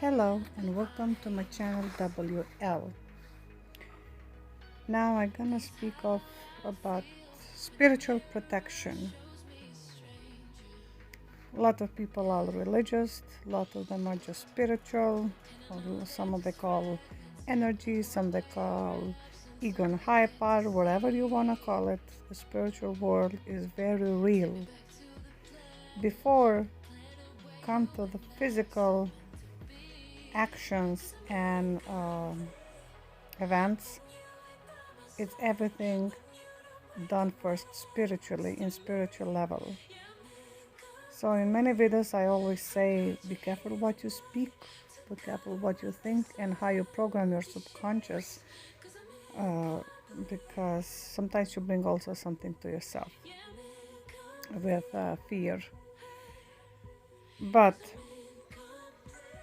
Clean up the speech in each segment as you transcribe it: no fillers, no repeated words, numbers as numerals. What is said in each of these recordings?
Hello and welcome to my channel WL. Now I'm gonna speak about spiritual protection. A lot of people are religious, a lot of them are just spiritual, or some of they call energy, some they call ego and higher power, whatever you wanna call it. The spiritual world is very real. Before come to the physical actions and events, it's everything done first spiritually, in spiritual level. So in many videos I always say, be careful what you speak, be careful what you think and how you program your subconscious, because sometimes you bring also something to yourself with fear. But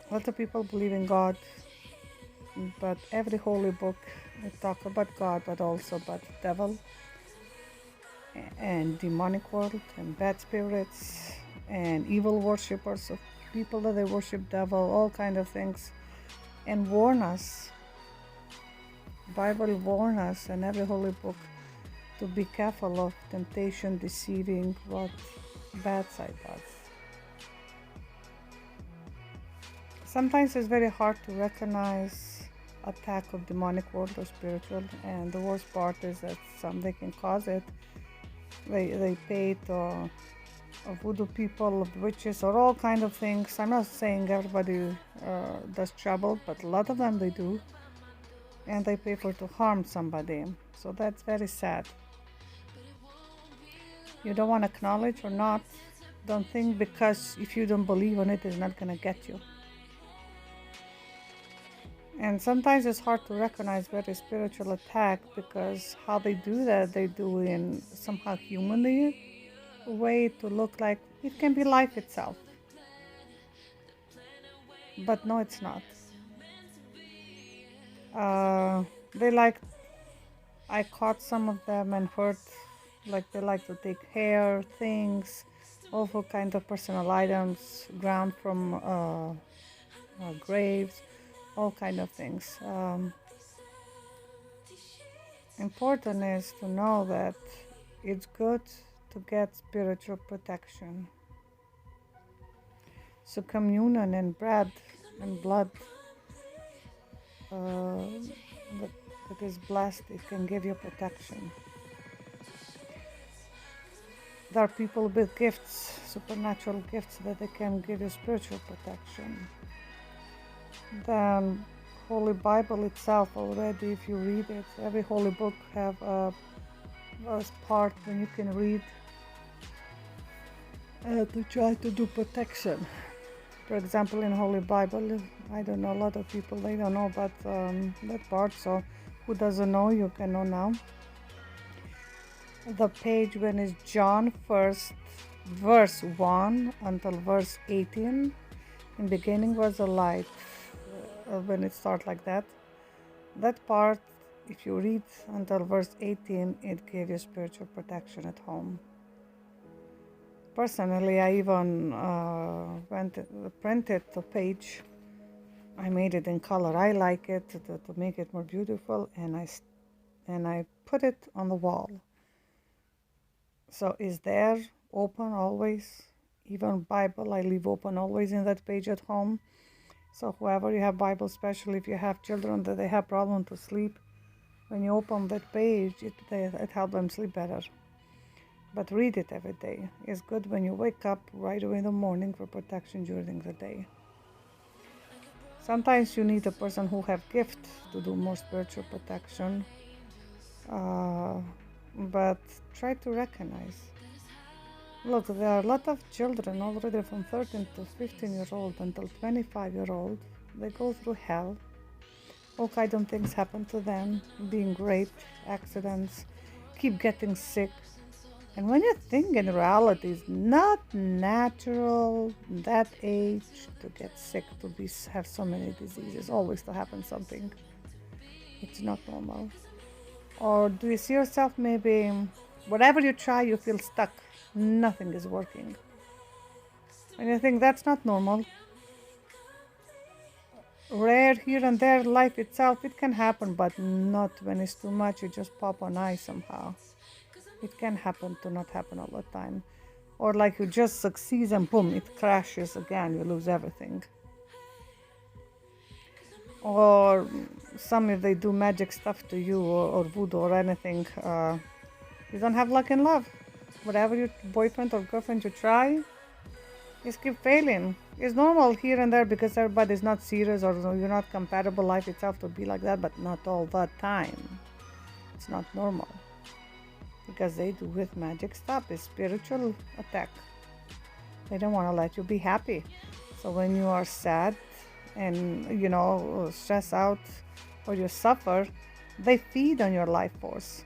a lot of people believe in God, but every holy book they talk about God, but also about the devil and demonic world and bad spirits and evil worshippers of people that they worship devil, all kind of things, and warn us. Bible warn us and every holy book to be careful of temptation deceiving what bad side does. Sometimes it's very hard to recognize attack of demonic world or spiritual, and the worst part is that they can cause it. They pay to voodoo people, witches, or all kind of things. I'm not saying everybody does trouble, but a lot of them they do, and they pay for to harm somebody. So that's very sad. You don't want to acknowledge or not. Don't think because if you don't believe on it, it's not gonna get you. And sometimes it's hard to recognize very spiritual attack because how they do that, they do in somehow humanly way to look like it can be life itself. But no, it's not. I caught some of them and heard like they like to take hair, things, all kind of personal items, ground from graves, all kind of things. Important is to know that it's good to get spiritual protection. So communion and bread and blood that is blessed, it can give you protection. There are people with gifts, supernatural gifts, that they can give you spiritual protection. The Holy Bible itself already, if you read it, every holy book have a verse part when you can read to try to do protection. For example, in Holy Bible, I don't know, a lot of people, they don't know about that part, so who doesn't know, you can know now. The page when it's John 1st, verse 1 until verse 18, in beginning was a light, when it starts like that. That part, if you read until verse 18, it gave you spiritual protection at home. Personally, I even printed the page. I made it in color. I like it to make it more beautiful, and I put it on the wall. So is there open always. Even Bible I leave open always in that page at home. So whoever you have Bible, especially if you have children that they have problem to sleep, when you open that page, it helps them sleep better. But read it every day. It's good when you wake up right away in the morning for protection during the day. Sometimes you need a person who have gift to do more spiritual protection. But try to recognize. Look, there are a lot of children already from 13 to 15-year-old until 25-year-old. They go through hell. All kind of things happen to them, being raped, accidents, keep getting sick. And when you think in reality, it's not natural that age to get sick, to have so many diseases, always to happen something. It's not normal. Or do you see yourself maybe, whatever you try, you feel stuck. Nothing is working. And you think that's not normal. rare here and there, life itself, it can happen, but not when it's too much. You just pop an eye somehow. It can happen to not happen all the time. Or like you just succeed and boom, it crashes again, you lose everything. Or some, if they do magic stuff to you, or voodoo or anything, you don't have luck in love. Whatever your boyfriend or girlfriend you try, just keep failing. It's normal here and there because everybody's not serious or you're not compatible, life itself to be like that, but not all the time. It's not normal. Because they do with magic stuff, it's spiritual attack. They don't want to let you be happy. So when you are sad and stress out or you suffer, they feed on your life force.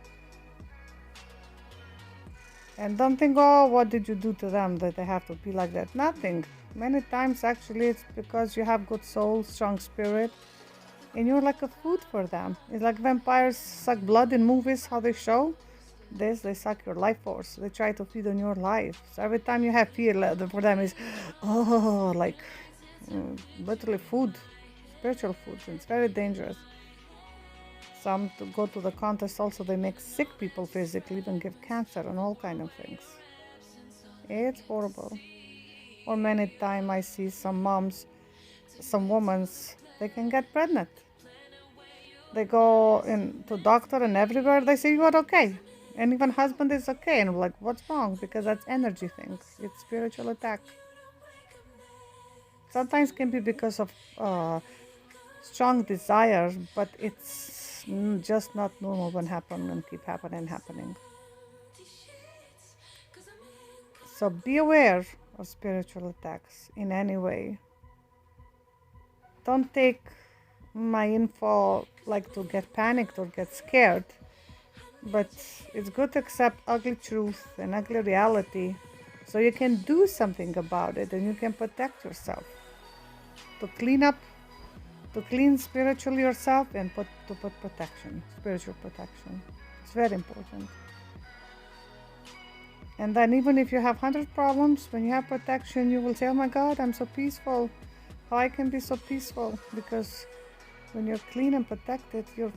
And don't think, oh, what did you do to them that they have to be like that? Nothing. Many times actually it's because you have good soul, strong spirit, and you're like a food for them. It's like vampires suck blood in movies, how they show this, they suck your life force. They try to feed on your life. So every time you have fear for them is literally food, spiritual food. It's very dangerous. Some to go to the contest also, they make sick people physically, even give cancer and all kind of things. It's horrible. Or many times I see some moms, some women, they can get pregnant. They go in to doctor and everywhere they say you are okay. And even husband is okay. And I'm like, what's wrong? Because that's energy things. It's spiritual attack. Sometimes can be because of strong desire, but it's just not normal when happen and keep happening. So be aware of spiritual attacks in any way. Don't take my info like to get panicked or get scared, but it's good to accept ugly truth and ugly reality so you can do something about it and you can protect yourself. To clean spiritually yourself and put protection, spiritual protection. It's very important. And then even if you have 100 problems, when you have protection, you will say, oh my God, I'm so peaceful. How I can be so peaceful? Because when you're clean and protected, your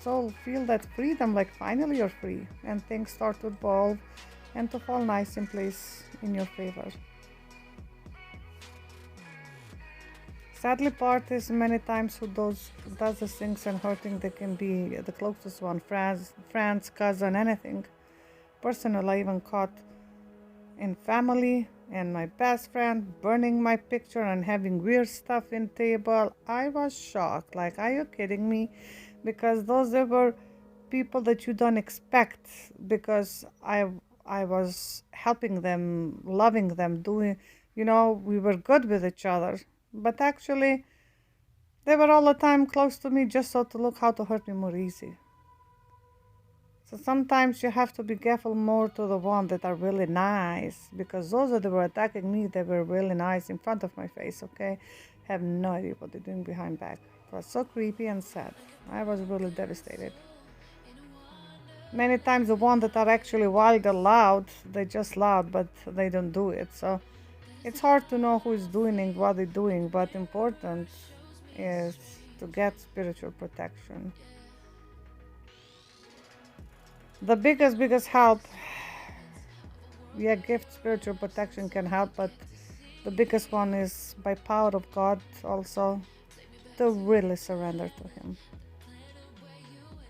soul feel that freedom, like finally you're free, and things start to evolve and to fall nice in place in your favor. Sadly part is many times who does the things and hurting, they can be the closest one, friends, cousin, anything. Personally, I even caught in family and my best friend burning my picture and having weird stuff in table. I was shocked, like, are you kidding me? Because those were people that you don't expect, because I was helping them, loving them, doing, we were good with each other. But actually, they were all the time close to me just so to look how to hurt me more easy. So sometimes you have to be careful more to the ones that are really nice, because those that were attacking me, they were really nice in front of my face, okay? Have no idea what they're doing behind back. It was so creepy and sad. I was really devastated. Many times the ones that are actually wild and loud, they're just loud, but they don't do it. So it's hard to know who is doing what they're doing, but important is to get spiritual protection. The biggest help, gift spiritual protection can help, but the biggest one is by power of God also, to really surrender to Him.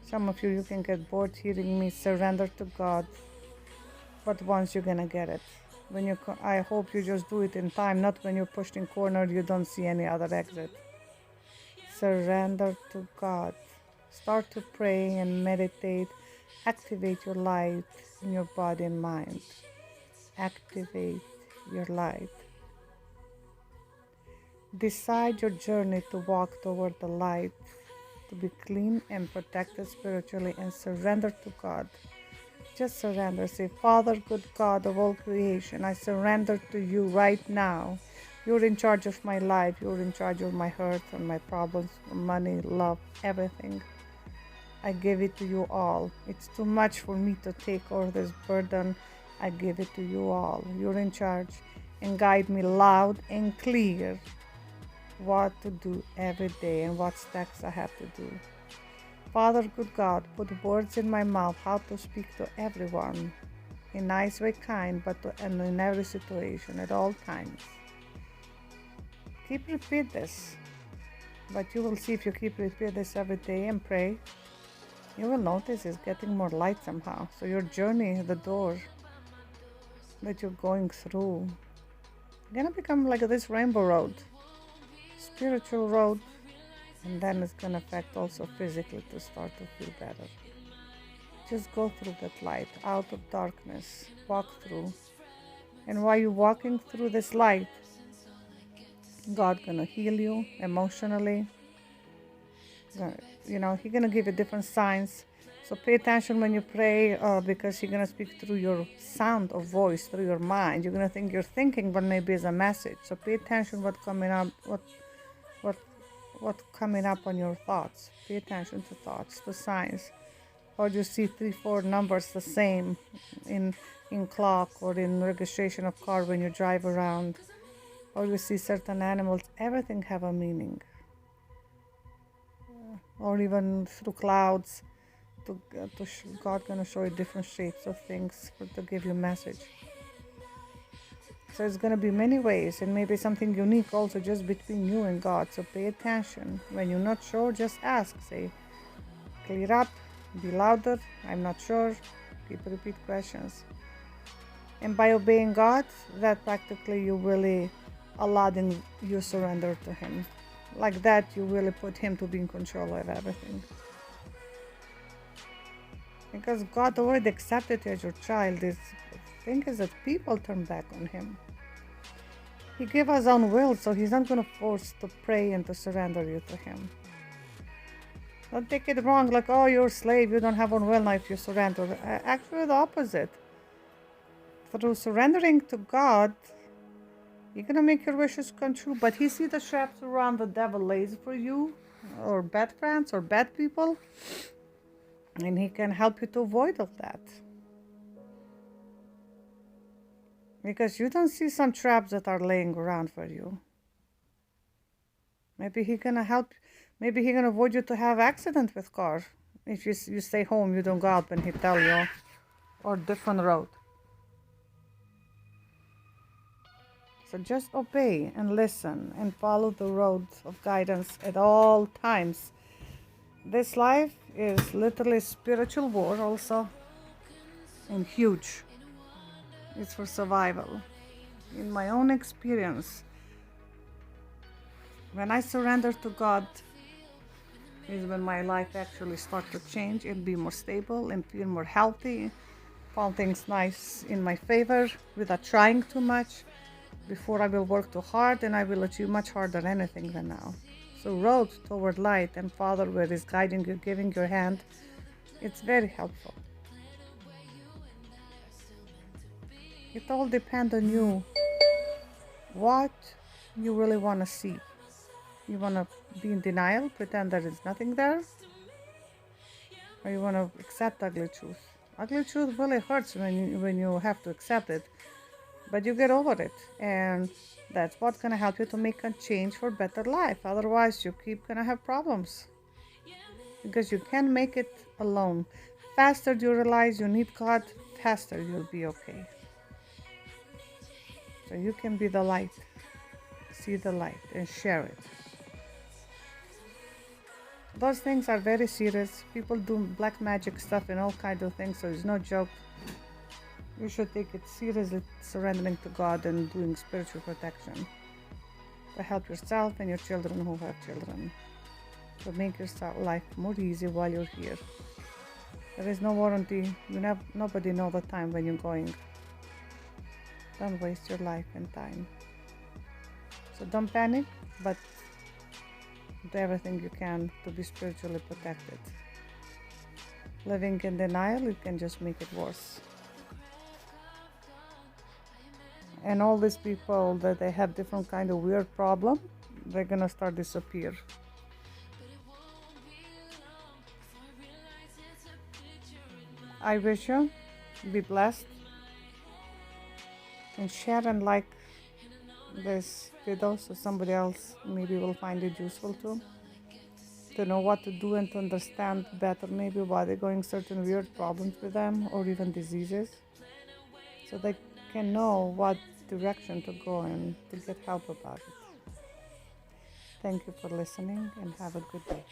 Some of you can get bored hearing me surrender to God, but once you're gonna get it. I hope you just do it in time, not when you're pushed in corner, you don't see any other exit. Surrender to God. Start to pray and meditate. Activate your light in your body and mind. Activate your light. Decide your journey to walk toward the light, to be clean and protected spiritually, and surrender to God. Just surrender. Say, Father, good God of all creation, I surrender to you right now. You're in charge of my life. You're in charge of my hurt and my problems, money, love, everything. I give it to you all. It's too much for me to take all this burden. I give it to you all. You're in charge, and guide me loud and clear what to do every day and what steps I have to do. Father, good God, put words in my mouth how to speak to everyone in nice way, kind, and in every situation at all times. Keep repeat this, but you will see if you keep repeat this every day and pray, you will notice it's getting more light somehow. So your journey, the door that you're going through, gonna become like this rainbow road, spiritual road, and then it's gonna affect also physically to start to feel better. Just go through that light, out of darkness, walk through. And while you're walking through this light, God gonna heal you emotionally. He's gonna give you different signs. So pay attention when you pray, because He's gonna speak through your sound of voice, through your mind. You're gonna think you're thinking, but maybe it's a message. So pay attention what coming up, what coming up on your thoughts. Pay attention to thoughts, to signs. Or you see 3, 4 numbers the same in clock or in registration of car when you drive around, or you see certain animals. Everything have a meaning. Or even through clouds, God gonna show you different shapes of things to give you a message. So it's gonna be many ways, and maybe something unique also just between you and God. So pay attention. When you're not sure, just ask. Say, clear up, be louder, I'm not sure. Keep repeat questions. And by obeying God, that practically you really allowing you surrender to Him. Like that, you really put Him to be in control of everything. Because God already accepted you as your child. The thing is that people turn back on Him. He gave us own will, so He's not going to force to pray and to surrender you to Him. Don't take it wrong, like, oh, you're a slave, you don't have own will now if you surrender. Actually, the opposite. Through surrendering to God, you're going to make your wishes come true, but He sees the traps around the devil lays for you, or bad friends, or bad people, and He can help you to avoid all that. Because you don't see some traps that are laying around for you. Maybe He's going to help, maybe He's going to avoid you to have accident with car. If you stay home, you don't go out when He tell you, or different road. So just obey and listen and follow the road of guidance at all times. This life is literally spiritual war also, and huge. It's for survival. In my own experience, when I surrender to God, is when my life actually starts to change and be more stable and feel more healthy, found things nice in my favor without trying too much. Before I will work too hard and I will achieve much harder than anything than now. So road toward light and Father where is guiding you, giving your hand, it's very helpful. It all depends on you, what you really want to see. You want to be in denial, pretend there is nothing there? Or you want to accept ugly truth? Ugly truth really hurts when you have to accept it. But you get over it, and that's what's going to help you to make a change for better life. Otherwise, you keep going to have problems. Because you can't make it alone. Faster you realize you need God, faster you'll be okay. So you can be the light, see the light, and share it. Those things are very serious. People do black magic stuff and all kinds of things, so it's no joke. You should take it seriously, surrendering to God and doing spiritual protection to help yourself and your children who have children, to make your life more easy while you're here. There is no warranty. Nobody knows the time when you're going. Don't waste your life and time. So don't panic, but do everything you can to be spiritually protected. Living in denial, it can just make it worse. And all these people that they have different kind of weird problem, they're gonna start disappear. I wish you be blessed, and share and like this video so somebody else maybe will find it useful too, to know what to do and to understand better maybe why they're going certain weird problems with them or even diseases, so they can know what direction to go and to get help about it. Thank you for listening and have a good day.